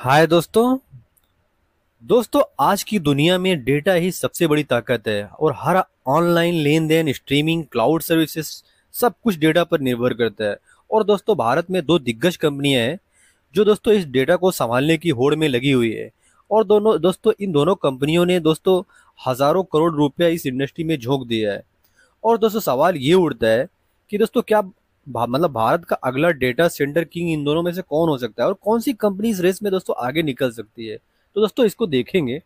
हाय दोस्तों। आज की दुनिया में डेटा ही सबसे बड़ी ताकत है और हर ऑनलाइन लेन देन, स्ट्रीमिंग, क्लाउड सर्विसेज सब कुछ डेटा पर निर्भर करता है। और दोस्तों, भारत में दो दिग्गज कंपनियां हैं जो दोस्तों इस डेटा को संभालने की होड़ में लगी हुई है। और इन दोनों कंपनियों ने दोस्तों हजारों करोड़ रुपया इस इंडस्ट्री में झोंक दिया है। और दोस्तों, सवाल ये उठता है कि दोस्तों क्या भारत का अगला डेटा सेंटर किंग इन दोनों में से कौन हो सकता है और कौन सी कंपनी इस रेस में दोस्तों आगे निकल सकती है। तो दोस्तों इसको देखेंगे।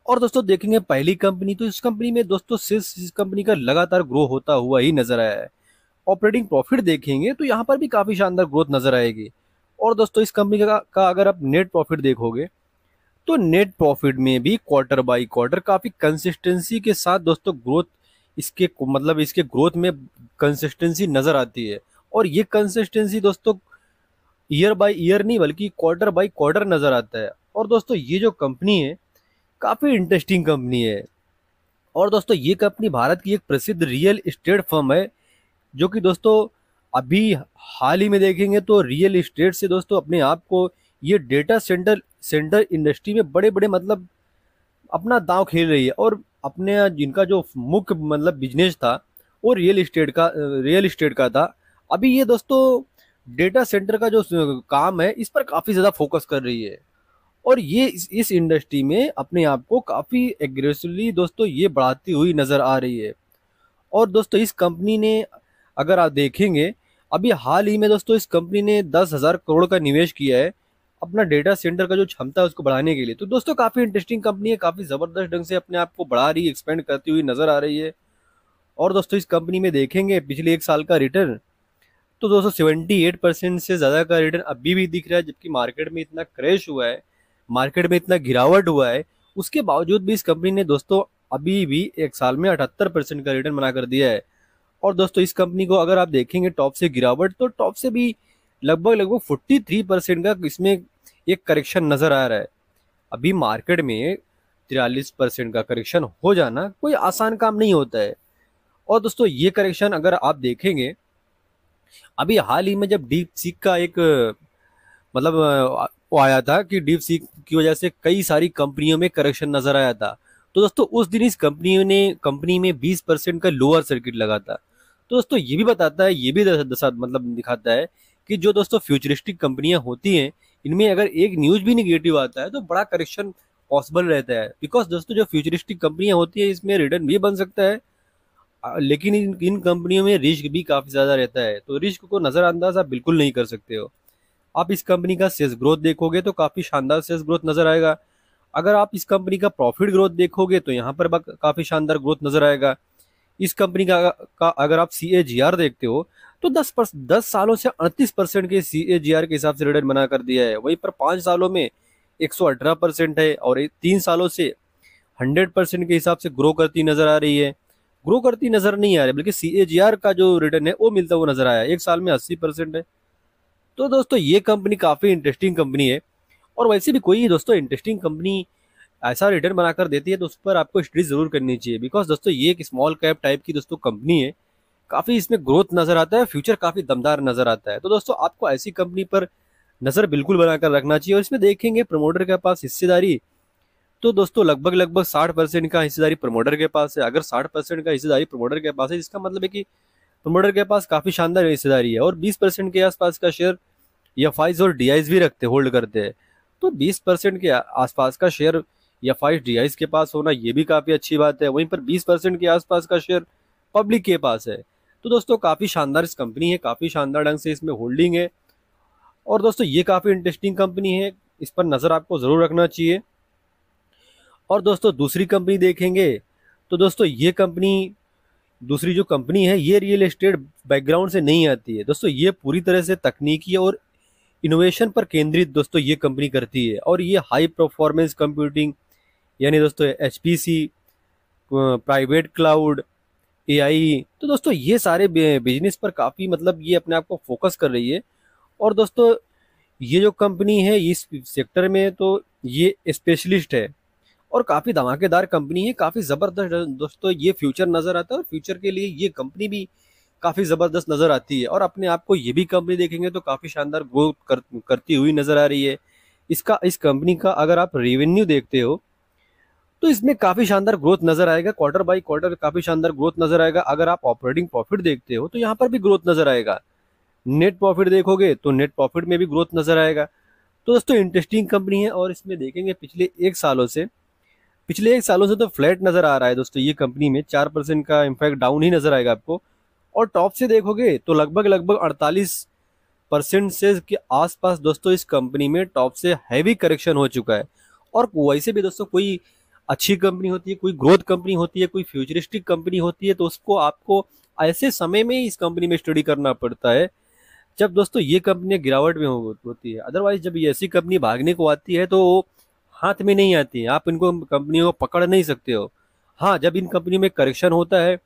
और दोस्तों देखेंगे पहली कंपनी, तो इस कंपनी में दोस्तों सेल्स इस कंपनी का लगातार ग्रो होता हुआ ही नजर आया है। ऑपरेटिंग प्रॉफिट देखेंगे तो यहाँ पर भी काफी शानदार ग्रोथ नजर आएगी। और दोस्तों इस कंपनी का अगर आप नेट प्रॉफिट देखोगे तो नेट प्रॉफिट में भी क्वार्टर बाय क्वार्टर काफी कंसिस्टेंसी के साथ दोस्तों ग्रोथ, इसके ग्रोथ में कंसिस्टेंसी नजर आती है। और ये कंसिस्टेंसी दोस्तों ईयर बाय ईयर नहीं बल्कि क्वार्टर बाय क्वार्टर नजर आता है। और दोस्तों ये जो कंपनी है काफी इंटरेस्टिंग कंपनी है। और दोस्तों ये कंपनी भारत की एक प्रसिद्ध रियल एस्टेट फर्म है, जो कि दोस्तों अभी हाल ही में देखेंगे तो रियल एस्टेट से दोस्तों अपने आप को ये डेटा सेंटर इंडस्ट्री में बड़े बड़े अपना दांव खेल रही है। और अपने जिनका जो मुख्य बिजनेस था वो रियल एस्टेट का था। अभी ये दोस्तों डेटा सेंटर का जो काम है इस पर काफी ज्यादा फोकस कर रही है। और ये इस इंडस्ट्री में अपने आप को काफी एग्रेसिवली दोस्तों ये बढ़ाती हुई नजर आ रही है। और दोस्तों इस कंपनी ने, अगर आप देखेंगे, अभी हाल ही में दोस्तों इस कंपनी ने 10,000 करोड़ का निवेश किया है अपना डेटा सेंटर का जो क्षमता है उसको बढ़ाने के लिए। तो दोस्तों काफी इंटरेस्टिंग कंपनी है, काफी जबरदस्त ढंग से अपने आप को बढ़ा रही है, एक्सपेंड करती हुई नजर आ रही है। और दोस्तों इस कंपनी में देखेंगे पिछले एक साल का रिटर्न, तो दोस्तों 78% से ज्यादा का रिटर्न अभी भी दिख रहा है। जबकि मार्केट में इतना क्रैश हुआ है, मार्केट में इतना गिरावट हुआ है, उसके बावजूद भी इस कंपनी ने दोस्तों अभी भी एक साल में 78% का रिटर्न बना कर दिया है। और दोस्तों इस कंपनी को अगर आप देखेंगे टॉप से गिरावट, तो टॉप से भी लगभग लगभग 43% का इसमें एक करेक्शन नजर आ रहा है। अभी मार्केट में 43% का करेक्शन हो जाना कोई आसान काम नहीं होता है। और दोस्तों ये करेक्शन अगर आप देखेंगे, अभी हाल ही में जब डीप सीक का एक वो आया था कि डीप सीक की वजह से कई सारी कंपनियों में करेक्शन नजर आया था। तो दोस्तों उस दिन इस कंपनी में 20% का लोअर सर्किट लगा था। तो दोस्तों ये भी बताता है, ये भी दिखाता है कि जो दोस्तों फ्यूचरिस्टिक कंपनियां होती हैं इनमें अगर एक न्यूज भी निगेटिव आता है तो बड़ा करेक्शन पॉसिबल रहता है। बिकॉज दोस्तों जो फ्यूचरिस्टिक कंपनियां होती है इसमें रिटर्न भी बन सकता है, लेकिन इन कंपनियों में रिस्क भी काफी ज्यादा रहता है। तो रिस्क को नजरअंदाज आप बिल्कुल नहीं कर सकते हो। आप इस कंपनी का सेल्स ग्रोथ देखोगे तो काफी शानदार सेल्स ग्रोथ नजर आएगा। अगर आप इस कंपनी का प्रॉफिट ग्रोथ देखोगे तो यहाँ पर काफी शानदार ग्रोथ नजर आएगा। इस कंपनी का अगर आप CAGR देखते हो तो 10 सालों से 38% के CAGR के हिसाब से रिटर्न बना कर दिया है। वहीं पर 5 सालों में 118% है और 3 सालों से 100% के हिसाब से ग्रो करती नजर आ रही है। ग्रो करती नजर नहीं आ रही बल्कि CAGR का जो रिटर्न है वो मिलता हुआ नजर आया, एक साल में 80% है। तो दोस्तों ये कंपनी काफी इंटरेस्टिंग कंपनी है। और वैसे भी कोई दोस्तों इंटरेस्टिंग कंपनी ऐसा रिटर्न बनाकर देती है तो उस पर आपको स्टडी जरूर करनी चाहिए। बिकॉज दोस्तों ये एक स्मॉल कैप टाइप की दोस्तों कंपनी है, काफी इसमें ग्रोथ नजर आता है, फ्यूचर काफी दमदार नजर आता है। तो दोस्तों आपको ऐसी कंपनी पर नजर बिल्कुल बनाकर रखना चाहिए। और इसमें देखेंगे प्रमोटर के पास हिस्सेदारी, तो दोस्तों लगभग लगभग 60% का हिस्सेदारी प्रमोटर के पास है। अगर 60% का हिस्सेदारी प्रमोटर के पास है इसका मतलब है कि प्रमोटर के पास काफी शानदार हिस्सेदारी है। और 20% के आसपास का शेयर एफआईज और डीआईज भी होल्ड करते हैं। तो 20% के आसपास का शेयर एफआईज डीआईज के पास होना ये भी काफी अच्छी बात है। वहीं पर 20% के आसपास का शेयर पब्लिक के पास है। तो दोस्तों काफी शानदार इस कंपनी है, काफी शानदार ढंग से इसमें होल्डिंग है। और दोस्तों ये काफी इंटरेस्टिंग कंपनी है, इस पर नजर आपको जरूर रखना चाहिए। और दोस्तों दूसरी कंपनी देखेंगे तो दोस्तों ये कंपनी, दूसरी जो कंपनी है ये रियल एस्टेट बैकग्राउंड से नहीं आती है। दोस्तों ये पूरी तरह से तकनीकी और इनोवेशन पर केंद्रित दोस्तों ये कंपनी करती है। और ये हाई परफॉर्मेंस कंप्यूटिंग यानी दोस्तों HPC, प्राइवेट क्लाउड, AI, तो दोस्तों ये सारे बिजनेस पर काफी ये अपने आप को फोकस कर रही है। और दोस्तों ये जो कंपनी है इस सेक्टर में तो ये स्पेशलिस्ट है और काफी धमाकेदार कंपनी है, काफी जबरदस्त दोस्तों ये फ्यूचर नजर आता है। और फ्यूचर के लिए ये कंपनी भी काफी जबरदस्त नजर आती है। और अपने आप को ये भी कंपनी देखेंगे तो काफी शानदार ग्रोथ करती हुई नजर आ रही है। इस कंपनी का अगर आप रेवेन्यू देखते हो तो इसमें काफी शानदार ग्रोथ नजर आएगा, क्वार्टर बाय क्वार्टर काफी शानदार ग्रोथ नजर आएगा। अगर आप ऑपरेटिंग प्रॉफिट देखते हो तो यहाँ पर भी ग्रोथ नजर आएगा। नेट प्रॉफिट देखोगे तो नेट प्रॉफिट में भी ग्रोथ नजर आएगा। तो दोस्तों इंटरेस्टिंग कंपनी है। और इसमें देखेंगे पिछले एक सालों से तो फ्लैट नजर आ रहा है दोस्तों। ये कंपनी में 4% का इम्पैक्ट डाउन ही नजर आएगा आपको। और टॉप से देखोगे तो लगभग लगभग 48% से के आसपास दोस्तों इस कंपनी में टॉप से हैवी करेक्शन हो चुका है। और वैसे भी दोस्तों कोई अच्छी कंपनी होती है, कोई ग्रोथ कंपनी होती है, कोई फ्यूचरिस्टिक कंपनी होती है, तो उसको आपको ऐसे समय में ही इस कंपनी में स्टडी करना पड़ता है जब दोस्तों ये कंपनी गिरावट में होती है। अदरवाइज जब ये ऐसी कंपनी भागने को आती है तो वो हाथ में नहीं आती है, आप इनको कंपनियों को पकड़ नहीं सकते हो। हाँ, जब इन कंपनी में करेक्शन होता है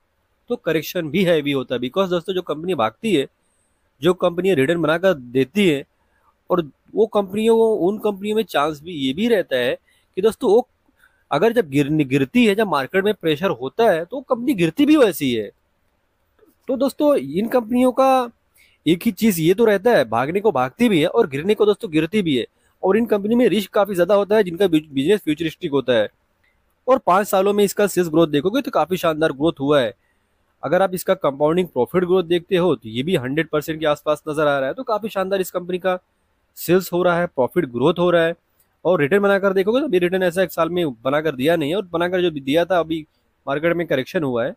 तो करेक्शन भी हैवी होता है। बिकॉज दोस्तों जो कंपनी भागती है, जो कंपनी रिटर्न बनाकर देती है, और वो कंपनियों को उन कंपनियों में चांस भी ये भी रहता है कि दोस्तों वो अगर जब गिरती है, जब मार्केट में प्रेशर होता है तो कंपनी गिरती भी वैसी है। तो दोस्तों इन कंपनियों का एक ही चीज ये तो रहता है, भागने को भागती भी है और गिरने को दोस्तों गिरती भी है। और इन कंपनी में रिस्क काफी ज्यादा होता है, जिनका बिजनेस फ्यूचरिस्टिक होता है। और 5 सालों में इसका सेल्स ग्रोथ देखोगे तो काफी शानदार ग्रोथ हुआ है। अगर आप इसका कंपाउंडिंग प्रॉफिट ग्रोथ देखते हो तो ये भी 100% के आसपास नजर आ रहा है। तो काफी शानदार इस कंपनी का सेल्स हो रहा है, प्रॉफिट ग्रोथ हो रहा है। और रिटर्न बनाकर देखोगे तो अभी रिटर्न ऐसा एक साल में बनाकर दिया नहीं है, और बनाकर जो दिया था अभी मार्केट में करेक्शन हुआ है।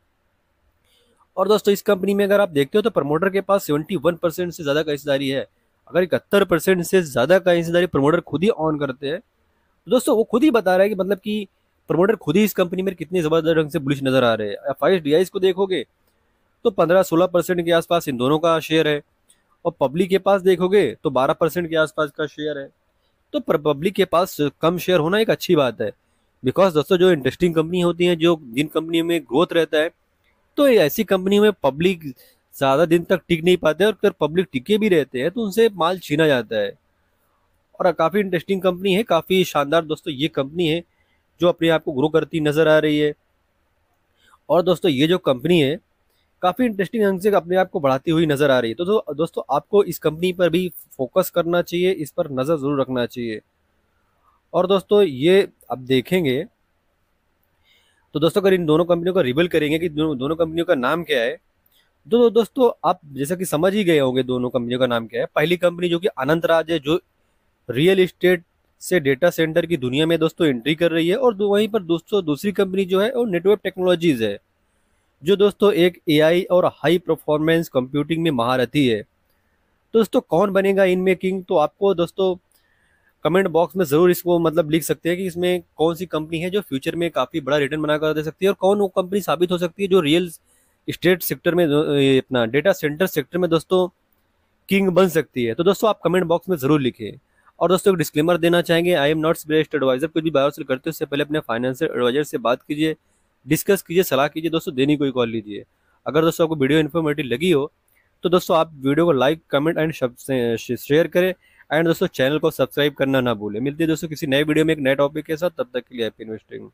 और दोस्तों इस कंपनी में अगर आप देखते हो तो प्रमोटर के पास 71% से ज्यादा का हिस्सेदारी है। अगर 71% से ज्यादा का हिस्सेदारी प्रमोटर खुद ही ऑन करते हैं तो दोस्तों वो खुद ही बता रहा है कि मतलब कि प्रमोटर खुद ही इस कंपनी में कितने जबरदस्त ढंग से बुलिश नजर आ रहे हैं। एफआईएस डीआईएस को देखोगे तो 15-16% के आसपास इन दोनों का शेयर है। और पब्लिक के पास देखोगे तो 12% के आसपास का शेयर है। तो पब्लिक के पास कम शेयर होना एक अच्छी बात है। बिकॉज दोस्तों जो इंटरेस्टिंग कंपनी होती है, जो जिन कंपनियों में ग्रोथ रहता है, तो ये ऐसी कंपनी में पब्लिक ज्यादा दिन तक टिक नहीं पाते, और अगर पब्लिक टिके भी रहते हैं तो उनसे माल छीना जाता है। और काफी इंटरेस्टिंग कंपनी है, काफी शानदार दोस्तों ये कंपनी है जो अपने आप को ग्रो करती नजर आ रही है। और दोस्तों ये जो कंपनी है काफी इंटरेस्टिंग ढंग से अपने आप को बढ़ाती हुई नजर आ रही है। तो दोस्तों आपको इस कंपनी पर भी फोकस करना चाहिए, इस पर नजर जरूर रखना चाहिए। और दोस्तों ये अब देखेंगे तो दोस्तों अगर इन दोनों कंपनियों का रिवील करेंगे कि दोनों कंपनियों का नाम क्या है, तो दोस्तों आप जैसा कि समझ ही गए होंगे दोनों कंपनियों का नाम क्या है। पहली कंपनी जो कि अनंत राज है, जो रियल एस्टेट से डेटा सेंटर की दुनिया में दोस्तों एंट्री कर रही है। और वहीं पर दोस्तों दूसरी कंपनी जो है वो नेटवर्क टेक्नोलॉजीज है, जो दोस्तों एक एआई और हाई परफॉर्मेंस कंप्यूटिंग में महारथी है। तो दोस्तों कौन बनेगा इनमें किंग, तो आपको दोस्तों कमेंट बॉक्स में जरूर इसको मतलब लिख सकते हैं कि इसमें कौन सी कंपनी है जो फ्यूचर में काफी बड़ा रिटर्न बनाकर दे सकती है, और कौन वो कंपनी साबित हो सकती है जो रियल स्टेट सेक्टर में ये अपना डेटा सेंटर सेक्टर में दोस्तों किंग बन सकती है। तो दोस्तों आप कमेंट बॉक्स में जरूर लिखें। और दोस्तों एक डिस्क्लेमर देना चाहेंगे, I am not best advisor. कुछ भी बाय और सेल करते हो उससे पहले अपने फाइनेंशियल एडवाइजर से बात कीजिए, डिस्कस कीजिए, सलाह कीजिए। दोस्तों देनी कोई कॉल लीजिए। अगर दोस्तों आपको वीडियो इन्फॉर्मेटिव लगी हो तो दोस्तों आप वीडियो को लाइक कमेंट एंड शेयर करें। एंड दोस्तों चैनल को सब्सक्राइब करना ना भूलें। मिलते हैं दोस्तों किसी नए वीडियो में एक नए टॉपिक के साथ, तब तक के लिए हैप्पी इन्वेस्टिंग।